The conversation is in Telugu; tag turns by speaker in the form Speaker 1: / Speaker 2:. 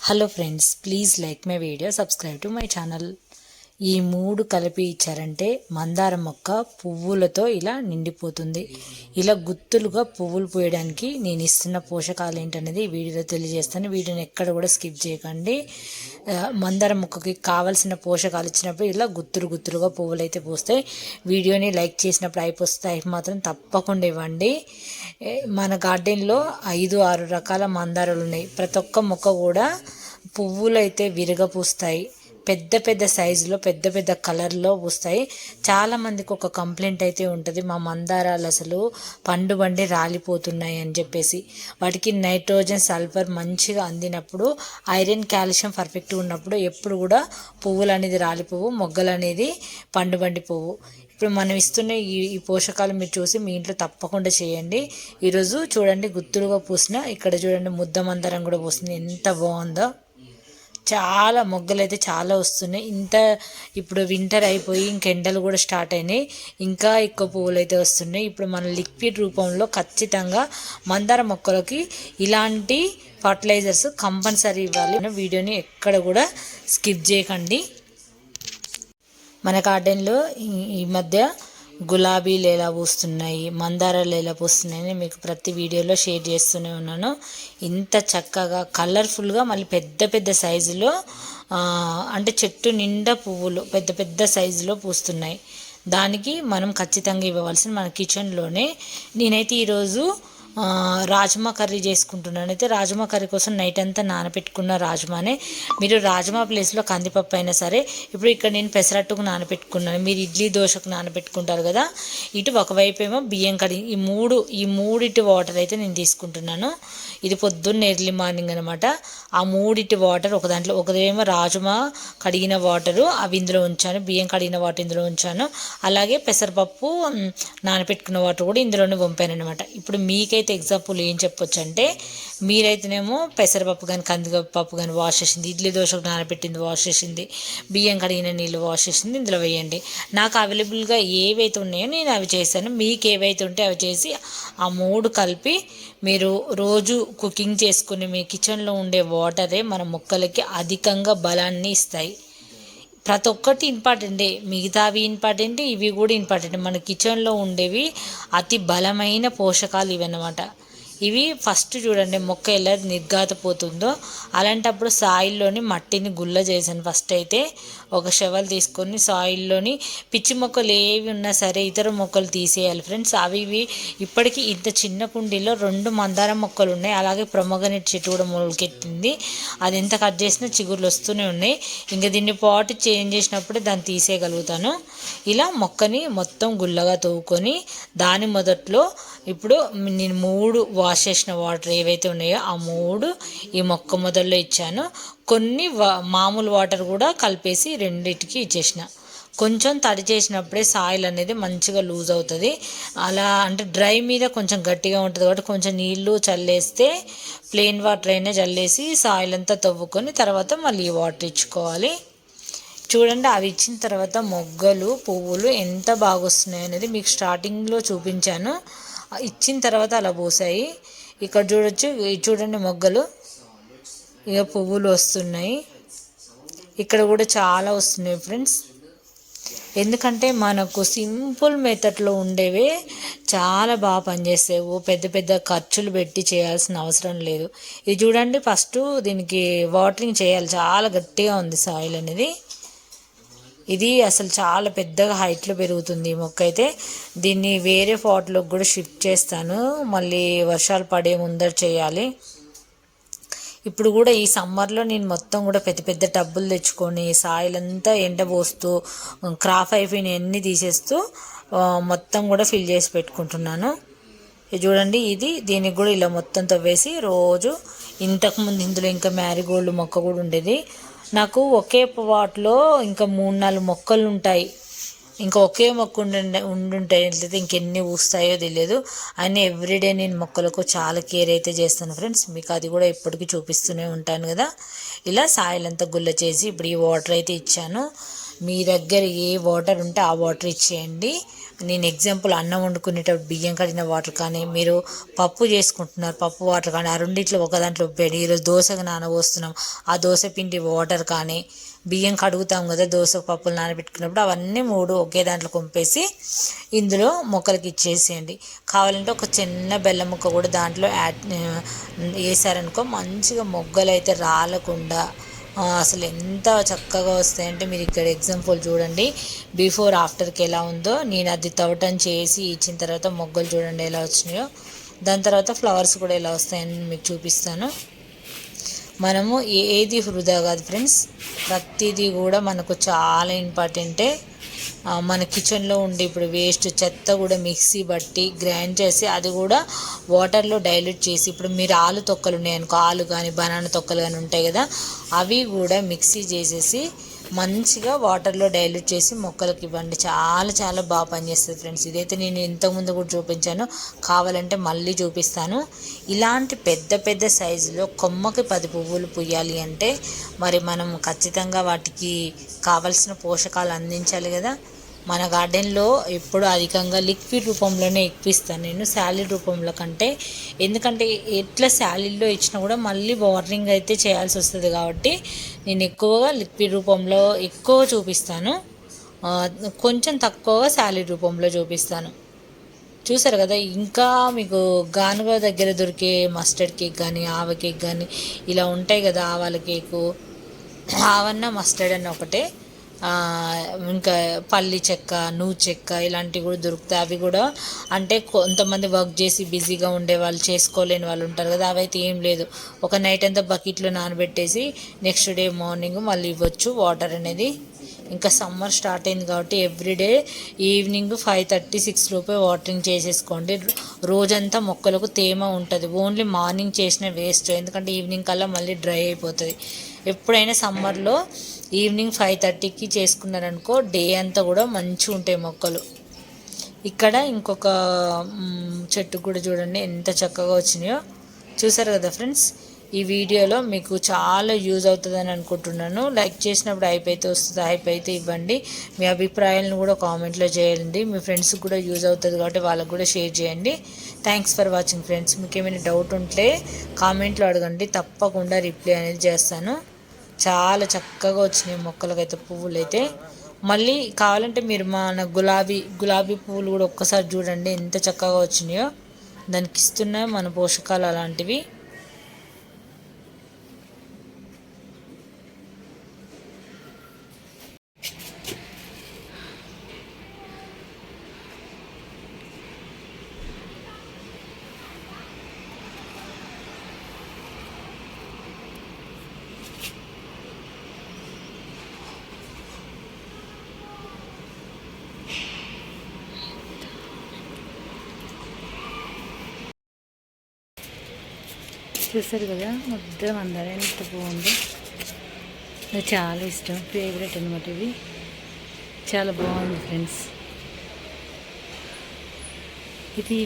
Speaker 1: Hello friends, please like my video, subscribe to my channel. ఈ మూడు కలిపి ఇచ్చారంటే మందారం మొక్క పువ్వులతో ఇలా నిండిపోతుంది. ఇలా గుత్తులుగా పువ్వులు పోయడానికి నేను ఇస్తున్న పోషకాలు ఏంటనేది ఈ వీడియోలో తెలియజేస్తాను. వీడియోని ఎక్కడ కూడా స్కిప్ చేయకండి. మందారం మొక్కకి కావాల్సిన పోషకాలు ఇచ్చినప్పుడు ఇలా గుత్తులుగా పువ్వులు అయితే పూస్తాయి. వీడియోని లైక్ చేసినప్పుడు అయిపోతాయి మాత్రం తప్పకుండా ఇవ్వండి. మన గార్డెన్లో 5-6 రకాల మందారాలు ఉన్నాయి. ప్రతి ఒక్క మొక్క కూడా పువ్వులు అయితే విరగ పూస్తాయి. పెద్ద సైజులో పెద్ద కలర్లో పూస్తాయి. చాలామందికి ఒక కంప్లైంట్ అయితే ఉంటుంది, మా మందారాలు అసలు పండు బండి రాలిపోతున్నాయి అని చెప్పేసి. వాటికి నైట్రోజన్, సల్ఫర్ మంచిగా అందినప్పుడు, ఐరన్, కాల్షియం పర్ఫెక్ట్గా ఉన్నప్పుడు ఎప్పుడు కూడా పువ్వులు అనేది రాలిపోవు, మొగ్గలు అనేది పండు బండి పోవు. ఇప్పుడు మనం ఇస్తున్న ఈ పోషకాలు మీరు చూసి మీ ఇంట్లో తప్పకుండా చేయండి. ఈరోజు చూడండి గుత్తులుగా పూసిన, ఇక్కడ చూడండి ముద్ద మందారం కూడా పూస్తుంది, ఎంత బాగుందో. చాలా మొగ్గలు అయితే చాలా వస్తున్నాయి. ఇప్పుడు వింటర్ అయిపోయి ఎండలు కూడా స్టార్ట్ అయినాయి, ఇంకా ఎక్కువ పువ్వులు అయితే వస్తున్నాయి. ఇప్పుడు మన లిక్విడ్ రూపంలో ఖచ్చితంగా మందార మొక్కలకి ఇలాంటి ఫర్టిలైజర్స్ కంపల్సరీ ఇవ్వాలి. వీడియోని ఎక్కడ కూడా స్కిప్ చేయకండి. మన గార్డెన్లో ఈ మధ్య గులాబీలు ఎలా పూస్తున్నాయి, మందారాలు ఎలా పూస్తున్నాయని మీకు ప్రతి వీడియోలో షేర్ చేస్తూనే ఉన్నాను. ఇంత చక్కగా కలర్ఫుల్గా మళ్ళీ పెద్ద సైజులో అంటే చెట్టు నిండా పువ్వులు పెద్ద సైజులో పూస్తున్నాయి. దానికి మనం ఖచ్చితంగా ఇవ్వవలసిన మన కిచెన్లోనే. నేనైతే ఈరోజు రాజ్మా కర్రీ చేసుకుంటున్నాను. అయితే రాజ్మా కర్రీ కోసం నైట్ అంతా నానబెట్టుకున్న రాజ్మానే. మీరు రాజ్మా ప్లేస్లో కందిపప్పు అయినా సరే, ఇప్పుడు ఇక్కడ నేను పెసరట్టుకు నానబెట్టుకున్నాను, మీరు ఇడ్లీ దోశకు నానబెట్టుకుంటారు కదా. ఇటు ఒకవైపు ఏమో బియ్యం కడిగి ఈ మూడిటి వాటర్ అయితే నేను తీసుకుంటున్నాను. ఇది పొద్దున్న ఎర్లీ మార్నింగ్ అనమాట. ఆ మూడిటి వాటర్ ఒక దాంట్లో, ఒకదేమో రాజ్మా కడిగిన వాటరు అవి ఇందులో ఉంచాను, బియ్యం కడిగిన వాటర్ ఇందులో ఉంచాను, అలాగే పెసరపప్పు నానబెట్టుకున్న వాటర్ కూడా ఇందులోనే పంపాను అనమాట. ఇప్పుడు మీకైతే ఎగ్జాంపుల్ ఏం చెప్పొచ్చు అంటే, మీరైతేనేమో పెసరపప్పు కానీ కందిపప్పు కానీ వాష్ చేసింది, ఇడ్లీ దోశకు నానబెట్టింది వాష్ చేసింది, బియ్యం కడిగిన నీళ్ళు వాష్ చేసింది ఇందులో వేయండి. నాకు అవైలబుల్గా ఏవైతే ఉన్నాయో నేను అవి చేశాను. మీకు ఏవైతే ఉంటే అవి చేసి ఆ మూడు కలిపి మీరు రోజు కుకింగ్ చేసుకుని మీ కిచెన్లో ఉండే వాటరే మన మొక్కలకి అధికంగా బలాన్ని ఇస్తాయి. ప్రతి ఒక్కటి ఇంపార్టెంటే, మిగతావి ఇంపార్టెంట్, ఇవి కూడా ఇంపార్టెంట్. మన కిచెన్లో ఉండేవి అతి బలమైన పోషకాలు ఇవన్నమాట. ఇవి ఫస్ట్ చూడండి మొక్క ఎలా నిర్ఘాతపోతుందో, అలాంటప్పుడు సాయిల్లోని మట్టిని గుల్ల చేశాను. ఫస్ట్ అయితే ఒక షవల్ తీసుకొని సాయిల్లోని పిచ్చి మొక్కలు ఏవి ఉన్నా సరే ఇతర మొక్కలు తీసేయాలి ఫ్రెండ్స్. ఇవి ఇప్పటికీ ఇంత చిన్న కుండీలో 2 మందారం మొక్కలు ఉన్నాయి, అలాగే ప్రొమోగనేట్ చెట్టు కూడా మొలకెత్తింది. అది ఎంత కట్ చేసినా చిగుర్లు వస్తూనే ఉన్నాయి. ఇంకా దీన్ని పాట్ చేంజ్ చేసినప్పుడే దాన్ని తీసేయగలుగుతాను. ఇలా మొక్కని మొత్తం గుల్లగా తవ్వుకొని దాని మొదట్లో ఇప్పుడు నేను 3 వాష్ చేసిన వాటర్ ఏవైతే ఉన్నాయో ఆ 3 ఈ మొక్క మొదల్లో ఇచ్చాను. కొన్ని మామూలు వాటర్ కూడా కలిపేసి రెండింటికి ఇచ్చేసిన. కొంచెం తడి చేసినప్పుడే సాయిల్ అనేది మంచిగా లూజ్ అవుతుంది. అలా అంటే డ్రై మీద కొంచెం గట్టిగా ఉంటుంది కాబట్టి కొంచెం నీళ్ళు చల్లేస్తే, ప్లెయిన్ వాటర్ అయినా చల్లేసి సాయిల్ అంతా తవ్వుకొని తర్వాత మళ్ళీ వాటర్ ఇచ్చుకోవాలి. చూడండి అవి ఇచ్చిన తర్వాత మొగ్గలు పువ్వులు ఎంత బాగా వస్తున్నాయి అనేది మీకు స్టార్టింగ్లో చూపించాను. ఇచ్చిన తర్వాత అలా పోసాయి. ఇక్కడ చూడండి మొగ్గలు, ఇక పువ్వులు వస్తున్నాయి. ఇక్కడ కూడా చాలా వస్తున్నాయి ఫ్రెండ్స్. ఎందుకంటే మనకు సింపుల్ మెథడ్లో ఉండేవే చాలా బాగా పనిచేస్తాయి. పెద్ద ఖర్చులు పెట్టి చేయాల్సిన అవసరం లేదు. ఇది చూడండి ఫస్ట్ దీనికి వాటరింగ్ చేయాలి, చాలా గట్టిగా ఉంది సాయిల్ అనేది. ఇది అసలు చాలా పెద్దగా హైట్లో పెరుగుతుంది ఈ మొక్క అయితే. దీన్ని వేరే పాట్లోకి కూడా షిఫ్ట్ చేస్తాను, మళ్ళీ వర్షాలు పడే ముందర చేయాలి. ఇప్పుడు కూడా ఈ సమ్మర్లో నేను మొత్తం కూడా పెద్ద టబ్బులు తెచ్చుకొని సాయిల్ అంతా ఎండబోస్తూ క్రాప్ అయిపోయిన అన్నీ తీసేస్తూ మొత్తం కూడా ఫిల్ చేసి పెట్టుకుంటున్నాను. చూడండి దీనికి కూడా ఇలా మొత్తం తవ్వేసి రోజు. ఇంతకుముందు ఇందులో ఇంకా మ్యారీగోల్డ్ మొక్క కూడా ఉండేది. నాకు ఒకే పాట్లో ఇంకా 3-4 మొక్కలు ఉంటాయి. ఇంకా ఒకే మొక్క ఉండుంటాయి, అయితే ఇంకెన్ని పూస్తాయో తెలియదు. అయినా ఎవ్రీడే నేను మొక్కలకు చాలా కేర్ అయితే చేస్తాను ఫ్రెండ్స్. మీకు అది కూడా ఎప్పటికీ చూపిస్తూనే ఉంటాను కదా. ఇలా సాయిల్ అంతా గుల్ల చేసి ఇప్పుడు ఈ వాటర్ అయితే ఇచ్చాను. మీ దగ్గర ఏ వాటర్ ఉంటే ఆ వాటర్ ఇచ్చేయండి. నేను ఎగ్జాంపుల్ అన్నం వండుకునేటప్పుడు బియ్యం కడిగిన వాటర్ కానీ, మీరు పప్పు చేసుకుంటున్నారు పప్పు వాటర్ కానీ, ఆ రెండిట్లో ఒక దాంట్లో పెడి ఈరోజు దోశకు నానబోస్తున్నాం ఆ దోశ పిండి వాటర్ కానీ, బియ్యం కడుగుతాం కదా దోశ పప్పులు నానబెట్టుకున్నప్పుడు అవన్నీ 3 ఒకే దాంట్లో కొంపేసి ఇందులో మొక్కలకి ఇచ్చేసేయండి. కావాలంటే ఒక చిన్న బెల్లం ముక్క కూడా దాంట్లో వేసారనుకో మంచిగా మొగ్గలు అయితే రాలకుండా అసలు ఎంత చక్కగా వస్తాయంటే మీరు ఇక్కడ ఎగ్జాంపుల్ చూడండి. బిఫోర్ ఆఫ్టర్కి ఎలా ఉందో నేను అది తవ్వటం చేసి ఇచ్చిన తర్వాత మొగ్గలు చూడండి ఎలా వచ్చినాయో. దాని తర్వాత ఫ్లవర్స్ కూడా ఎలా వస్తాయని మీకు చూపిస్తాను. మనము ఏది వృధా కాదు ఫ్రెండ్స్, ప్రతిదీ కూడా మనకు చాలా ఇంపార్టెంటే. మన కిచెన్లో ఉండే ఇప్పుడు వేస్ట్ చెత్త కూడా మిక్సీ బట్టి గ్రైండ్ చేసి అది కూడా వాటర్లో డైల్యూట్ చేసి, ఇప్పుడు మీరు ఆలు తొక్కలు ఉన్నాయనుకో, ఆలు కానీ బనానా తొక్కలు కానీ ఉంటాయి కదా, అవి కూడా మిక్సీ చేసేసి మంచిగా వాటర్లో డైల్యూట్ చేసి మొక్కలకి ఇవ్వండి. చాలా చాలా బాగా పనిచేస్తుంది ఫ్రెండ్స్. ఇదైతే నేను ఇంతకుముందు కూడా చూపించాను, కావాలంటే మళ్ళీ చూపిస్తాను. ఇలాంటి పెద్ద పెద్ద సైజులో కొమ్మకి 10 పువ్వులు పూయాలి అంటే మరి మనం ఖచ్చితంగా వాటికి కావలసిన పోషకాలు అందించాలి కదా. మన గార్డెన్లో ఎప్పుడు అధికంగా లిక్విడ్ రూపంలోనే ఎక్కువిస్తాను నేను, సాలిడ్ రూపంలో కంటే. ఎందుకంటే ఎట్లా సాలిడ్లో ఇచ్చినా కూడా మళ్ళీ వాటరింగ్ అయితే చేయాల్సి వస్తుంది కాబట్టి నేను ఎక్కువగా లిక్విడ్ రూపంలో ఎక్కువ చూపిస్తాను, కొంచెం తక్కువగా సాలిడ్ రూపంలో చూపిస్తాను. చూసారు కదా. ఇంకా మీకు గానుగ దగ్గర దొరికే మస్టర్డ్ కేక్ కానీ ఆవ కేక్ కానీ ఇలా ఉంటాయి కదా, ఆవాల కేకు, ఆవన్న మస్టర్డ్ అన్న ఒకటే. ఇంకా పల్లి చెక్క, నువ్వు చెక్క ఇలాంటివి కూడా దొరుకుతాయి. అవి కూడా అంటే కొంతమంది వర్క్ చేసి బిజీగా ఉండే వాళ్ళు, చేసుకోలేని వాళ్ళు ఉంటారు కదా, అవైతే ఏం లేదు, ఒక నైట్ అంతా బకెట్లో నానబెట్టేసి నెక్స్ట్ డే మార్నింగ్ మళ్ళీ ఇవ్వచ్చు వాటర్ అనేది. ఇంకా సమ్మర్ స్టార్ట్ అయింది కాబట్టి ఎవ్రీడే ఈవినింగ్ 5:30, 6 లోపే వాటరింగ్ చేసేసుకోండి. రోజంతా మొక్కలకు తేమ ఉంటుంది. ఓన్లీ మార్నింగ్ చేసిన వేస్ట్, ఎందుకంటే ఈవినింగ్ కల్లా మళ్ళీ డ్రై అయిపోతుంది. ఎప్పుడైనా సమ్మర్లో ఈవినింగ్ 5:30కి చేసుకున్నారనుకో డే అంతా కూడా మంచిగా ఉంటాయి మొక్కలు. ఇక్కడ ఇంకొక చెట్టు కూడా చూడండి ఎంత చక్కగా వచ్చినాయో. చూసారు కదా ఫ్రెండ్స్. ఈ వీడియోలో మీకు చాలా యూజ్ అవుతుందని అనుకుంటున్నాను. లైక్ చేసినప్పుడు హైప్ అయితే వస్తుంది, హైప్ అయితే ఇవ్వండి. మీ అభిప్రాయాలను కూడా కామెంట్లో చేయండి. మీ ఫ్రెండ్స్కి కూడా యూజ్ అవుతుంది కాబట్టి వాళ్ళకు కూడా షేర్ చేయండి. Thanks for watching friends. మీకు ఏమైనా డౌట్ ఉంటే కామెంట్లో అడగండి, తప్పకుండా రిప్లై అనేది చేస్తాను. చాలా చక్కగా వచ్చినాయి మొక్కలకైతే పువ్వులు అయితే. మళ్ళీ కావాలంటే మీరు మన గులాబీ పువ్వులు కూడా ఒక్కసారి చూడండి ఎంత చక్కగా వచ్చినాయో. దానికి ఇస్తున్నాయి మన పోషకాలు అలాంటివి. చూసారు కదా ముద్ద మందారం ఎంత బాగుంది. నాకు చాలా ఇష్టం, ఫేవరెట్ అనమాట ఇది. చాలా బాగుంది ఫ్రెండ్స్. ఇది